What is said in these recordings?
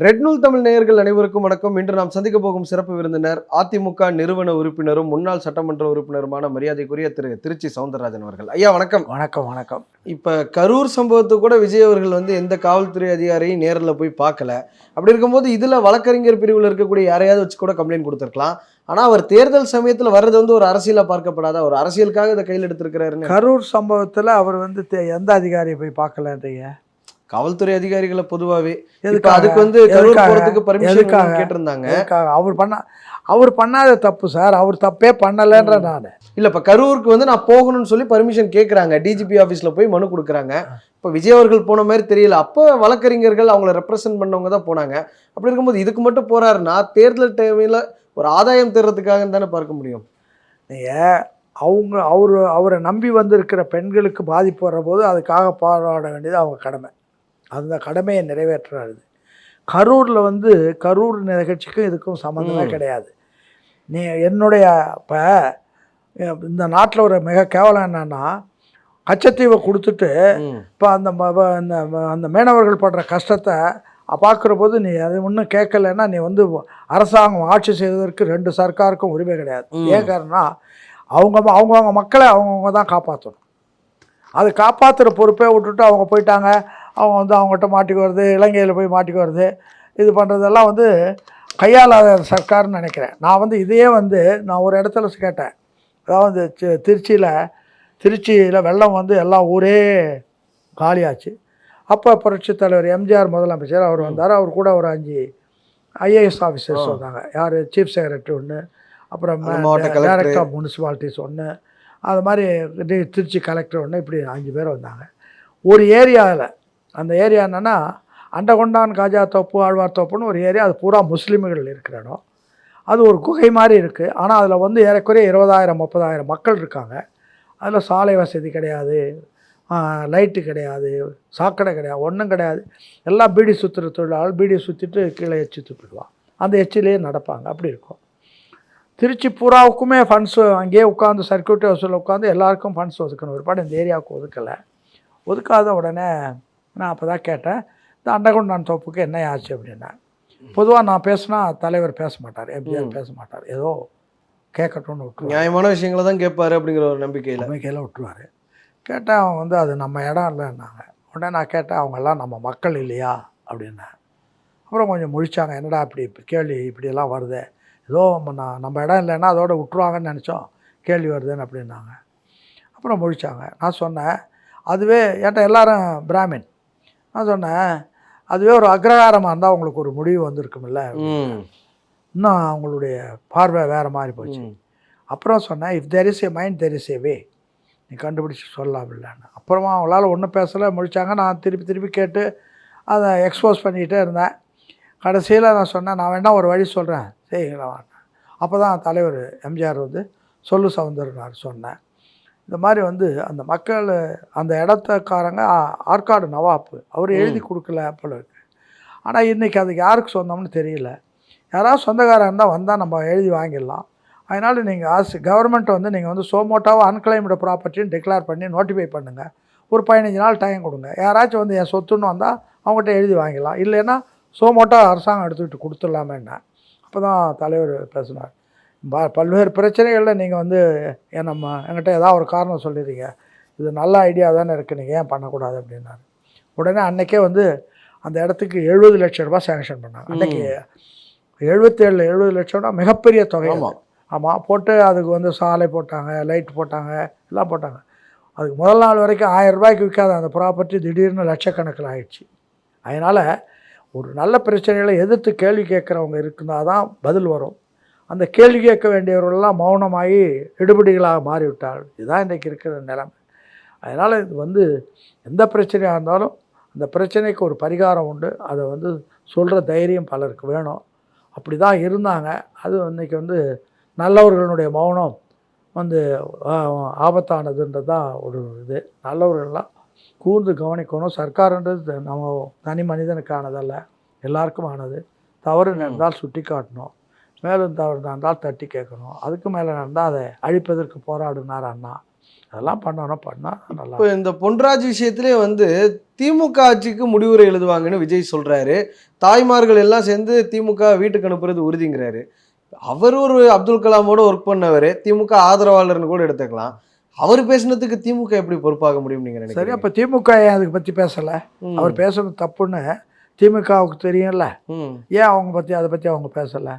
Red நூல் தமிழ் நேயர்கள் அனைவருக்கும் வணக்கம். இன்று நாம் சந்திக்க போகும் சிறப்பு விருந்தினர் அதிமுக நிறுவன உறுப்பினரும் முன்னாள் சட்டமன்ற உறுப்பினருமான மரியாதைக்குரிய திரு திருச்சி சவுந்தரராஜன் அவர்கள். ஐயா வணக்கம். வணக்கம் வணக்கம். இப்ப கரூர் சம்பவத்துக்கு கூட விஜய் அவர்கள் எந்த காவல்துறை அதிகாரியும் நேரில் போய் பார்க்கல. அப்படி இருக்கும்போது இதுல வழக்கறிஞர் பிரிவில் இருக்கக்கூடிய யாரையாவது வச்சு கூட கம்ப்ளைண்ட் கொடுத்துருக்கலாம். ஆனா அவர் தேர்தல் சமயத்துல வர்றது ஒரு அரசியலா பார்க்கப்படாத ஒரு அரசியலுக்காக இதை கையில் எடுத்திருக்கிறாருன்னு. கரூர் சம்பவத்துல அவர் எந்த அதிகாரியை போய் பார்க்கலன்றீங்க? காவல்துறை அதிகாரிகளை பொதுவாகவே எதுக்காக? அதுக்கு கரூர் போறதுக்கு பர்மிஷன் கேட்டிருந்தாங்க. அவர் பண்ணாத தப்பு சார், அவர் தப்பே பண்ணலன்ற. நான் இல்ல இப்ப கரூருக்கு நான் போகணும்னு சொல்லி பர்மிஷன் கேட்கறாங்க. டிஜிபி ஆபீஸ்ல போய் மனு கொடுக்குறாங்க. இப்ப விஜய் அவர்கள் போன மாதிரி தெரியல. அப்ப வழக்கறிஞர்கள் அவங்கள ரெப்ரசென்ட் பண்ணவங்க தான் போனாங்க. அப்படி இருக்கும்போது இதுக்கு மட்டும் போறாருன்னா தேர்தல் டைம்ல ஒரு ஆதாயம் தேர்றதுக்காக தானே பார்க்க முடியும். அவரை நம்பி வந்திருக்கிற பெண்களுக்கு பாதிப்பு வர்ற போது அதுக்காக போராட வேண்டியது அவங்க கடமை. அந்த கடமையை நிறைவேற்றுறாரு. கரூரில் கரூர் நிகழ்ச்சிக்கும் இதுக்கும் சம்மந்தமே கிடையாது. என்னுடைய இப்போ இந்த நாட்டில் ஒரு மிக கேவலம் என்னன்னா, கச்சத்தீவை கொடுத்துட்டு இப்போ அந்த மீனவர்கள் படுற கஷ்டத்தை பார்க்குற போது நீ அது ஒன்றும் கேட்கலைன்னா நீ அரசாங்கம் ஆட்சி செய்வதற்கு ரெண்டு சர்க்காருக்கும் உரிமை கிடையாது. ஏன் காரணம், அவங்கவுங்க மக்களை அவங்கவுங்க தான் காப்பாற்றணும். அது காப்பாற்றுற பொறுப்பே விட்டுட்டு அவங்க போயிட்டாங்க. அவங்க அவங்ககிட்ட மாட்டிக்கு வருது, இலங்கையில் போய் மாட்டிக்கு வருது, இது பண்ணுறதெல்லாம் கையாளாத சர்க்கார்னு நினைக்கிறேன். நான் இதையே நான் ஒரு இடத்துல கேட்டேன். அதாவது திருச்சியில் வெள்ளம் எல்லாம் ஊரே காலியாச்சு. அப்போ புரட்சித் தலைவர் எம்ஜிஆர் முதலமைச்சர் அவர் வந்தார். அவர் கூட ஒரு 5 ஐஏஎஸ் ஆஃபீஸர்ஸ் வந்தாங்க. யார், சீஃப் செக்ரட்டரி ஒன்று, அப்புறம் டைரக்டர் ஆஃப் முனிசிபாலிட்டிஸ் ஒன்று, அது மாதிரி திருச்சி கலெக்டர் ஒன்று, இப்படி 5 பேர் வந்தாங்க. ஒரு ஏரியாவில், அந்த ஏரியா என்னென்னா அண்டகொண்டான், காஜா தோப்பு, ஆழ்வார் தோப்புன்னு ஒரு ஏரியா. அது பூரா முஸ்லீம்கள் இருக்கிற இடம். அது ஒரு குகை மாதிரி இருக்குது. ஆனால் அதில் ஏறக்குறைய 20,000-30,000 மக்கள் இருக்காங்க. அதில் சாலை வசதி கிடையாது, லைட்டு கிடையாது, சாக்கடை கிடையாது, ஒன்றும் கிடையாது. எல்லாம் பீடி சுற்றுற தொழிலாளர் பீடி சுற்றிட்டு கீழே எச்சி துப்பிடுவான். அந்த எச்சிலேயே நடப்பாங்க. அப்படி இருக்கும். திருச்சி பூராவுக்குமே ஃபண்ட்ஸு அங்கேயே உட்காந்து சர்க்கியூட் ஹவுஸில் உட்காந்து எல்லாருக்கும் ஃபண்ட்ஸ் ஒதுக்கணும். ஒருபாடு இந்த ஏரியாவுக்கு ஒதுக்கலை. ஒதுக்காத உடனே நான் அப்போ தான் கேட்டேன், இந்த அண்டகொண்டான் தோப்புக்கு என்ன ஆச்சு அப்படின்னா. பொதுவாக நான் பேசினா தலைவர் பேச மாட்டார், எம்ஜிஆர் பேச மாட்டார். ஏதோ கேட்கட்டும்னு விட்டுருவார். நியாயமான விஷயங்களை தான் கேட்பாரு அப்படிங்கிற ஒரு நம்பிக்கையில் விட்டுருவார். கேட்டேன், அவன் அது நம்ம இடம் இல்லைன்னாங்க. உடனே நான் கேட்டேன், அவங்கெல்லாம் நம்ம மக்கள் இல்லையா அப்படின்னேன். அப்புறம் கொஞ்சம் முழிச்சாங்க. என்னடா இப்படி கேள்வி இப்படியெல்லாம் வருது, ஏதோ நம்ம இடம் இல்லைன்னா அதோட விட்டுருவாங்கன்னு நினச்சோம், கேள்வி வருதுன்னு அப்படின்னாங்க. அப்புறம் முழிச்சாங்க. நான் சொன்னேன், அதுவே என்கிட்ட எல்லோரும் பிராமின். நான் சொன்னேன், அதுவே ஒரு அக்ரஹாரமாக இருந்தால் அவங்களுக்கு ஒரு முடிவு வந்திருக்குமில்ல. இன்னும் அவங்களுடைய பார்வை வேறு மாதிரி போச்சு. அப்புறம் சொன்னேன், if there is a mind there is a way, நீ கண்டுபிடிச்சி சொல்லலாம் இல்லைன்னு. அப்புறமா அவங்களால ஒன்றும் பேசலை, முடித்தாங்க. நான் திருப்பி கேட்டு அதை எக்ஸ்போஸ் பண்ணிக்கிட்டே இருந்தேன். கடைசியில் நான் சொன்னேன், நான் வேணால் ஒரு வழி சொல்கிறேன், சரிங்களா. அப்போ தான் தலைவர் எம்ஜிஆர் சொல்லு சவுந்தரனார் சொன்னேன். இந்த மாதிரி அந்த மக்கள், அந்த இடத்தக்காரங்க ஆற்காடு நவாப்பு அவர் எழுதி கொடுக்கல போல இருக்குது. ஆனால் இன்றைக்கி அதுக்கு யாருக்கு சொந்தம்னு தெரியல. யாராவது சொந்தக்காரங்க இருந்தால் வந்தால் நம்ம எழுதி வாங்கிடலாம். அதனால் நீங்கள் கவர்மெண்ட் நீங்கள் சோமோட்டாவை அன்கிளைம்டு ப்ராப்பர்ட்டின்னு டிக்ளேர் பண்ணி நோட்டிஃபை பண்ணுங்கள். ஒரு 15 நாள் டைம் கொடுங்க. யாராச்சும் என் சொத்துன்னு வந்தால் அவங்ககிட்ட எழுதி வாங்கிடலாம். இல்லைன்னா சோமோட்டா அரசாங்கம் எடுத்துக்கிட்டு கொடுத்துடலாமேன்னா. அப்போ தான் தலைவர் பேசினார். பல்வேறு பிரச்சனைகளில் நீங்கள் என்கிட்ட ஏதாவது ஒரு காரணம் சொல்லிடுறீங்க, இது நல்ல ஐடியா தானே இருக்குது, நீங்கள் ஏன் பண்ணக்கூடாது அப்படின்னாரு. உடனே அன்றைக்கே அந்த இடத்துக்கு 70 லட்சம் ரூபாய் சேங்ஷன் பண்ணாங்க. அன்றைக்கி 70 லட்சம்னா மிகப்பெரிய தொகை. ஆமாம், போட்டு அதுக்கு சாலை போட்டாங்க, லைட் போட்டாங்க, எல்லாம் போட்டாங்க. அதுக்கு முதல் நாள் வரைக்கும் 1000 ரூபாய்க்கு விற்காத அந்த ப்ராப்பர்ட்டி திடீர்னு லட்சக்கணக்கில் ஆயிடுச்சு. அதனால் ஒரு நல்ல பிரச்சனைகளை எதிர்த்து கேள்வி கேட்குறவங்க இருந்தால் தான் பதில் வரும். அந்த கேள்வி கேட்க வேண்டியவர்களெல்லாம் மௌனமாகி எடுபடிகளாக மாறிவிட்டாள். இதுதான் இன்றைக்கி இருக்கிற நிலைமை. அதனால் இது எந்த பிரச்சனையாக இருந்தாலும் அந்த பிரச்சனைக்கு ஒரு பரிகாரம் உண்டு. அதை சொல்கிற தைரியம் பலருக்கு வேணும். அப்படி தான் இருந்தாங்க. அது இன்றைக்கி நல்லவர்களுடைய மௌனம் ஆபத்தானதுன்றது தான் ஒரு இது. நல்லவர்கள்லாம் கூர்ந்து கவனிக்கணும். சர்க்காருன்றது நம்ம தனி மனிதனுக்கானதல்ல, எல்லாருக்கும் ஆனது. தவறு நடந்தால் சுட்டி காட்டணும், மேலும் தவறு நடந்தால் தட்டி கேட்கணும். அதுக்கு மேலே நடந்தால் அதை அழிப்பதற்கு போராடினார் அண்ணா. அதெல்லாம் பண்ணால் நல்லா. இப்போ இந்த பொன்ராஜ் விஷயத்திலே வந்து திமுக ஆட்சிக்கு முடிவுரை எழுதுவாங்கன்னு விஜய் சொல்றாரு. தாய்மார்கள் எல்லாம் சேர்ந்து திமுக வீட்டுக்கு அனுப்புறது உறுதிங்கிறாரு. அவர் ஒரு அப்துல் கலாமோட ஒர்க் பண்ணவர், திமுக ஆதரவாளர்னு கூட எடுத்துக்கலாம். அவர் பேசுனதுக்கு திமுக எப்படி பொறுப்பாக முடியும் நீங்க சரி, நினைக்கிறீங்க? அப்போ திமுக ஏன் அதுக்கு பற்றி பேசலை? அவர் பேசுறது தப்புன்னு திமுகவுக்கு தெரியும்ல, ஏன் அதை பற்றி அவங்க பேசலை?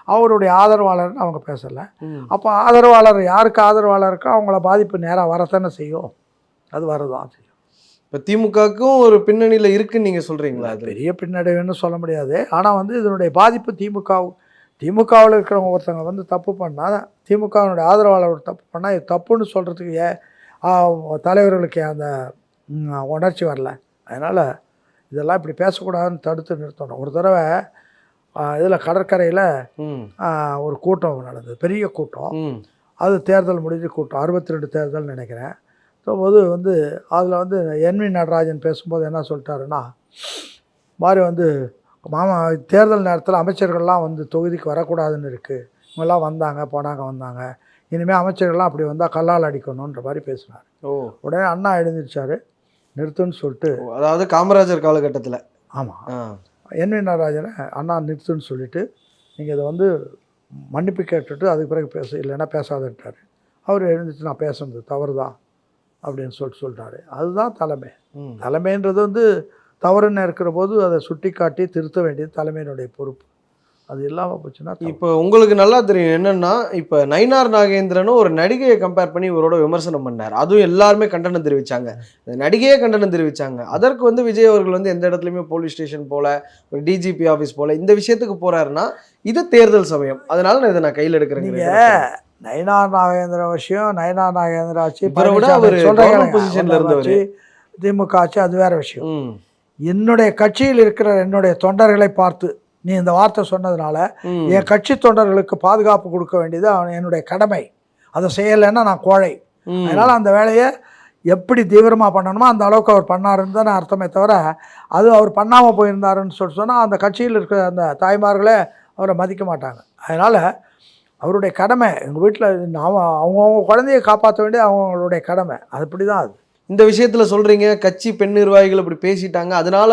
அவருடைய ஆதரவாளர்னு அவங்க பேசலை. அப்போ ஆதரவாளர் யாருக்கு ஆதரவாளர் இருக்கோ அவங்கள பாதிப்பு நேராக வரத்தானே செய்யும். அது வரதான் செய்யும். இப்போ திமுகவுக்கும் ஒரு பின்னணியில் இருக்குன்னு நீங்கள் சொல்கிறீங்களா? அது பெரிய பின்னடைவுன்னு சொல்ல முடியாது. ஆனால் வந்து இதனுடைய பாதிப்பு திமுகவில் இருக்கிறவங்க ஒருத்தவங்க வந்து தப்பு பண்ணால், திமுகவினுடைய ஆதரவாளர் ஒரு தப்பு பண்ணால் இது தப்புன்னு சொல்கிறதுக்கு தலைவர்களுக்கு அந்த உணர்ச்சி வரல. அதனால் இதெல்லாம் இப்படி பேசக்கூடாதுன்னு தடுத்து நிறுத்தணும். ஒரு தடவை இதில் கடற்கரையில் ஒரு கூட்டம் நடந்தது, பெரிய கூட்டம். அது தேர்தல் முடிஞ்ச கூட்டம், 62 தேர்தல் நினைக்கிறேன். போது வந்து அதில் வந்து என்வி நடராஜன் பேசும்போது என்ன சொல்லிட்டாருன்னா, மாதிரி வந்து மாமா தேர்தல் நேரத்தில் அமைச்சர்கள்லாம் வந்து தொகுதிக்கு வரக்கூடாதுன்னு இருக்குது, இவங்கெல்லாம் வந்தாங்க வந்தாங்க, இனிமேல் அமைச்சர்கள்லாம் அப்படி வந்தால் கல்லால் அடிக்கணுன்ற மாதிரி பேசினார். உடனே அண்ணா எழுந்திருச்சார், நிறுத்துன்னு சொல்லிட்டு. அதாவது காமராஜர் காலகட்டத்தில். ஆமாம், என்வி நடராஜனை அண்ணா நிறுத்துன்னு சொல்லிவிட்டு, நீங்கள் இதை வந்து மன்னிப்பு கேட்டுட்டு அதுக்கு பிறகு இல்லைன்னா பேசாதுன்ட்டார். அவர் எழுந்துச்சு, நான் பேசுனது தவறு தான் அப்படின்னு சொல்லிட்டாரு. அதுதான் தலைமைன்றது வந்து தவறுன்னு இருக்கிற போது அதை சுட்டி காட்டி திருத்த வேண்டியது தலைமையினுடைய பொறுப்பு. அது இல்லாமல் போச்சுன்னா. இப்போ உங்களுக்கு நல்லா தெரியும் என்னென்னா, இப்போ நயினார் நாகேந்திரனும் ஒரு நடிகையை கம்பேர் பண்ணி இவரோட விமர்சனம் பண்ணார். அதுவும் எல்லாருமே கண்டனம் தெரிவித்தாங்க, நடிகையே கண்டனம் தெரிவித்தாங்க. அதற்கு வந்து விஜய் அவர்கள் வந்து எந்த இடத்துலையுமே போலீஸ் ஸ்டேஷன் போல், ஒரு டிஜிபி ஆஃபீஸ் போல் இந்த விஷயத்துக்கு போகிறாருன்னா இது தேர்தல் சமயம், அதனால நான் இதை நான் கையில் எடுக்கிறேன். நயினார் நாகேந்திர விஷயம், நயினார் நாகேந்திர ஆட்சி பொசிஷன்ல இருந்தவர், திமுக ஆட்சி, அது வேற விஷயம். என்னுடைய கட்சியில் இருக்கிற என்னுடைய தொண்டர்களை பார்த்து நீ இந்த வார்த்தை சொன்னதுனால என் கட்சி தொண்டர்களுக்கு பாதுகாப்பு கொடுக்க வேண்டியது என்னுடைய கடமை. அதை செய்யலைன்னா நான் கோழை. அதனால் அந்த வேலையை எப்படி தீவிரமாக பண்ணணுமோ அந்த அளவுக்கு அவர் பண்ணாருன்னு தான் அர்த்தமே தவிர, அது அவர் பண்ணாமல் போயிருந்தாருன்னு சொன்னால் அந்த கட்சியில் இருக்கிற அந்த தாய்மார்களே அவரை மதிக்க மாட்டாங்க. அதனால் அவருடைய கடமை, எங்கள் வீட்டில் அவங்கவுங்க குழந்தைய காப்பாற்ற வேண்டியது அவங்களுடைய கடமை. அது அப்படி தான். அது இந்த விஷயத்தில் சொல்கிறீங்க கட்சி பெண் நிர்வாகிகள் இப்படி பேசிட்டாங்க, அதனால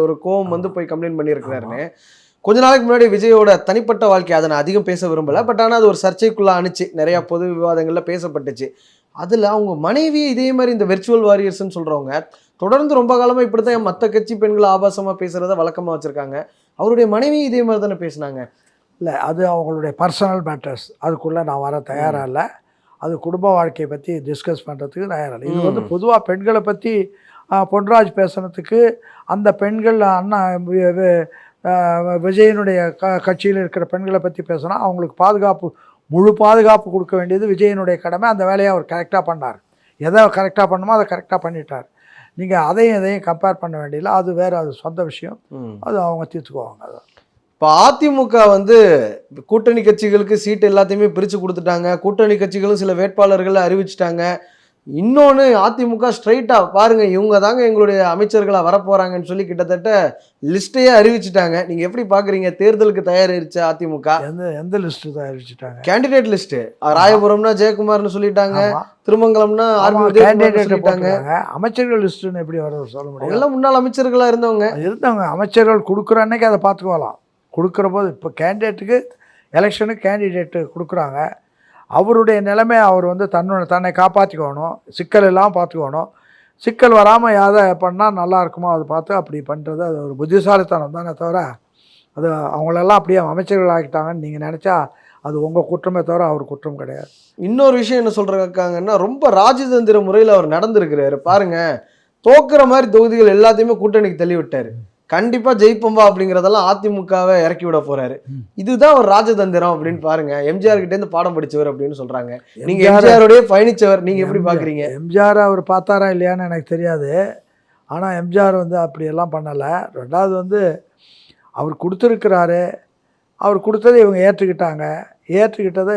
ஒரு கோவம் வந்து போய் கம்ப்ளைண்ட் பண்ணியிருக்கிறாருன்னு. கொஞ்ச நாளைக்கு முன்னாடி விஜயோட தனிப்பட்ட வாழ்க்கை, அதை நான் அதிகம் பேச விரும்பலை, பட் ஆனால் அது ஒரு சர்ச்சைக்குள்ளே அனுச்சு, நிறையா பொது விவாதங்களில் பேசப்பட்டுச்சு. அதில் அவங்க மனைவி இதே மாதிரி இந்த வெர்ச்சுவல் வாரியர்ஸ்ன்னு சொல்கிறவங்க தொடர்ந்து ரொம்ப காலமாக இப்படி தான் மற்ற கட்சி பெண்களை ஆபாசமாக பேசுகிறத வழக்கமாக வச்சுருக்காங்க. அவருடைய மனைவி இதே மாதிரி தானே பேசினாங்க. இல்லை, அது அவங்களுடைய பர்சனல் மேட்டர்ஸ், அதுக்குள்ளே நான் வர தயாராக இல்லை. அது குடும்ப வாழ்க்கையை பற்றி டிஸ்கஸ் பண்ணுறதுக்கு தயாராக இல்லை. இது வந்து பொதுவாக பெண்களை பற்றி பொன்ராஜ் பேசுனதுக்கு, அந்த பெண்கள் அண்ணா விஜயனுடைய கட்சியில் இருக்கிற பெண்களை பற்றி பேசினா அவங்களுக்கு முழு பாதுகாப்பு கொடுக்க வேண்டியது விஜயனுடைய கடமை. அந்த வேலையை அவர் கரெக்டாக பண்ணார். எதை கரெக்டாக பண்ணணுமோ அதை கரெக்டாக பண்ணிட்டார். நீங்கள் அதையும் கம்பேர் பண்ண வேண்டியதில்லை, அது வேறு, அது சொந்த விஷயம், அது அவங்க தீர்த்துக்குவாங்க. அதான் இப்போ அதிமுக வந்து கூட்டணி கட்சிகளுக்கு சீட்டு எல்லாத்தையுமே பிரித்து கொடுத்துட்டாங்க, கூட்டணி கட்சிகளும் சில வேட்பாளர்களை அறிவிச்சிட்டாங்க. இன்னொன்று, அதிமுக ஸ்ட்ரைட்டாக பாருங்கள் இவங்க தாங்க எங்களுடைய அமைச்சர்களாக வரப்போகிறாங்கன்னு சொல்லி கிட்டத்தட்ட லிஸ்ட்டையே அறிவிச்சிட்டாங்க. நீங்கள் எப்படி பார்க்குறீங்க? தேர்தலுக்கு தயாரிச்ச அதிமுக எந்த லிஸ்ட்டு தயாரிச்சிட்டாங்க? Candidate list. ராயபுரம்னா ஜெயக்குமார்னு சொல்லிட்டாங்க, திருமங்கலம்னா சொல்லிட்டாங்க. அமைச்சர்கள் லிஸ்ட்டுன்னு எப்படி வர சொல்ல முடியும்? எல்லாம் முன்னாள் அமைச்சர்களாக இருந்தவங்க. அமைச்சர்கள் கொடுக்குற அன்னைக்கு அதை பார்த்துக்கலாம். கொடுக்குற போது இப்போ கேண்டிடேட்டுக்கு எலெக்ஷனுக்கு கேண்டிடேட்டு கொடுக்குறாங்க, அவருடைய நிலைமை அவர் வந்து தன்னை காப்பாற்றிக்கணும், சிக்கல் எல்லாம் பார்த்துக்கணும். சிக்கல் வராமல் யாரை பண்ணால் நல்லா இருக்குமோ அதை பார்த்து அப்படி பண்ணுறது அது ஒரு புத்திசாலித்தனம் தானே தவிர, அது அவங்களெல்லாம் அப்படியே அமைச்சர்கள் ஆகிட்டாங்கன்னு நீங்கள் நினச்சா அது உங்கள் குற்றமே தவிர அவர் குற்றம் கிடையாது. இன்னொரு விஷயம் என்ன சொல்கிறாங்கன்னா, ரொம்ப ராஜதந்திர முறையில் அவர் நடந்திருக்கிறாரு. பாருங்கள், தோக்குற மாதிரி தொகுதிகள் எல்லாத்தையுமே கூட்டணிக்கு தள்ளி விட்டார். கண்டிப்பா ஜெயிப்போம்பா அப்படிங்கிறதெல்லாம் அதிமுகவை இறக்கி விட போறாரு. இதுதான் ஒரு ராஜதந்திரம் அப்படின்னு பாருங்க. எம்ஜிஆர் கிட்ட இருந்து பாடம் படிச்சவர் அப்படின்னு சொல்றாங்க. நீங்க எம்ஜிஆரோடய பயணிச்சவர், நீங்க எப்படி பாக்குறீங்க? எம்ஜிஆர் அவர் பார்த்தாரா இல்லையான்னு எனக்கு தெரியாது. ஆனா எம்ஜிஆர் வந்து அப்படியெல்லாம் பண்ணலை. ரெண்டாவது வந்து அவர் கொடுத்துருக்கிறாரு, அவர் கொடுத்ததை இவங்க ஏற்றுக்கிட்டதை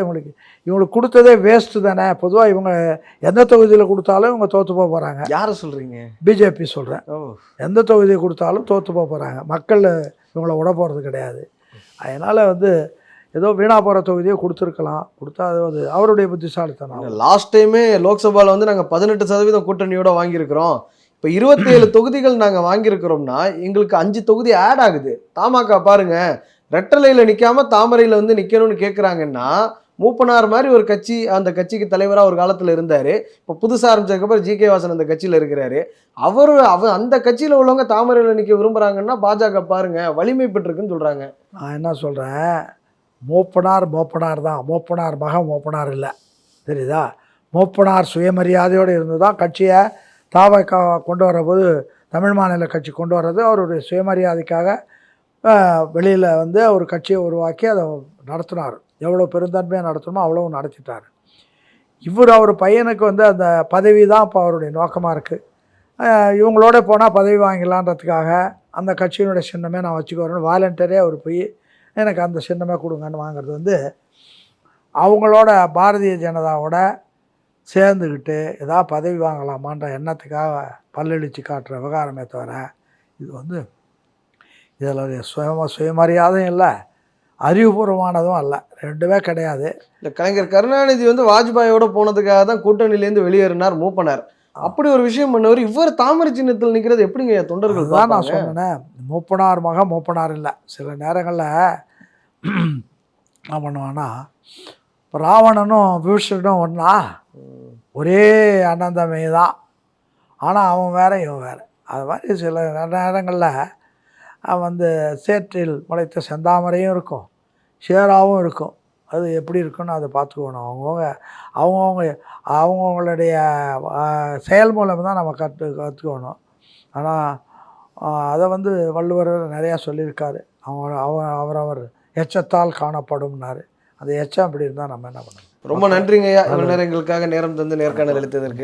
இவங்களுக்கு கொடுத்ததே வேஸ்ட்டு தானே. பொதுவாக இவங்க எந்த தொகுதியில் கொடுத்தாலும் இவங்க தோற்று போக போகிறாங்க. யாரை சொல்கிறீங்க? பிஜேபி சொல்கிறேன். எந்த தொகுதியை கொடுத்தாலும் தோற்று போக போகிறாங்க. மக்கள் இவங்களை விட போகிறது கிடையாது. அதனால் வந்து ஏதோ வீணா போகிற தொகுதியை கொடுத்துருக்கலாம். கொடுத்தா அது அவருடைய புத்திசாலித்தனம். லாஸ்ட் டைமே லோக்சபாவில் வந்து நாங்கள் 18% கூட்டணியோட வாங்கியிருக்கிறோம். இப்போ 27 தொகுதிகள் நாங்கள் வாங்கியிருக்கிறோம்னா எங்களுக்கு 5 தொகுதி ஆட் ஆகுது. தமாக பாருங்க, ரெட்டலையில் நிற்காம தாமரையில் வந்து நிற்கணும்னு கேட்குறாங்கன்னா, மூப்பனார் மாதிரி ஒரு கட்சி, அந்த கட்சிக்கு தலைவராக ஒரு காலத்தில் இருந்தார். இப்போ புதுசாக ஆரம்பிச்சதுக்கப்புறம் ஜி.கே. வாசன் அந்த கட்சியில் இருக்கிறாரு. அந்த கட்சியில் உள்ளவங்க தாமரையில் நிற்க விரும்புகிறாங்கன்னா பாஜக பாருங்க வலிமை பெற்றிருக்குன்னு சொல்கிறாங்க. நான் என்ன சொல்கிறேன், மூப்பனார் தான். மூப்பனார் மகன் மூப்பனார் இல்லை, தெரியுதா? மூப்பனார் சுயமரியாதையோடு இருந்து தான் கட்சியை தாவக கொண்டு வரபோது, தமிழ் மாநில கட்சி கொண்டு வர்றது அவருடைய சுயமரியாதைக்காக வெளியில் வந்து ஒரு கட்சியை உருவாக்கி அதை நடத்தினார். எவ்வளோ பெருந்தன்மையாக நடத்தணுமோ அவ்வளோ நடத்திட்டார். அவர் பையனுக்கு வந்து அந்த பதவி தான் இப்போ அவருடைய நோக்கமாக இருக்குது. இவங்களோட போனால் பதவி வாங்கிடலான்றதுக்காக அந்த கட்சியினுடைய சின்னமே நான் வச்சுக்கிறேன்னு வாலண்டரியாக அவர் போய் எனக்கு அந்த சின்னமே கொடுங்கன்னு வாங்குறது வந்து அவங்களோட பாரதிய ஜனதாவோட சேர்ந்துக்கிட்டு ஏதாவது பதவி வாங்கலாமான்ற எண்ணத்துக்காக பல்லளிச்சு காட்டுற விவகாரமே தவிர இது வந்து இதில் சுயமரியாதையும் இல்லை, அறிவுபூர்வமானதும் அல்ல, ரெண்டுமே கிடையாது. இந்த கலைஞர் கருணாநிதி வந்து வாஜ்பாயோட போனதுக்காக தான் கூட்டணியிலேருந்து வெளியேறினார் மூப்பனார். அப்படி ஒரு விஷயம் பண்ணவர். இவர் தாமரை சின்னத்தில் நிற்கிறது எப்படிங்க தொண்டர்கள் தான் நான் சொன்னேன். மூப்பனார் மகன் மூப்பனார் இல்லை. சில நேரங்களில் என்ன பண்ணுவான்னா, இப்போ ராவணனும் விபீஷணனும் ஒன்றா, ஒரே அண்ணன் தம்பி தான், ஆனால் அவன் வேற இவன் வேறு. அது மாதிரி சில நேரங்களில் வந்து சேற்றில் முளைத்த செந்தாமரையும் இருக்கும், ஷேராகவும் இருக்கும். அது எப்படி இருக்குன்னு அதை பார்த்துக்கணும். அவங்கவுங்களுடைய செயல் மூலம் தான் நம்ம கற்றுக்கணும். ஆனால் அதை வந்து வள்ளுவர் நிறையா சொல்லியிருக்காரு. அவரவர் எச்சத்தால் காணப்படும்னாரு. அந்த எச்சம் அப்படி இருந்தால் நம்ம என்ன பண்ணணும். ரொம்ப நன்றிங்க ஐயா, இவ்வளோ நேரம் எங்களுக்காக நேரம் தந்து நேர்காணல் அளித்ததற்கு.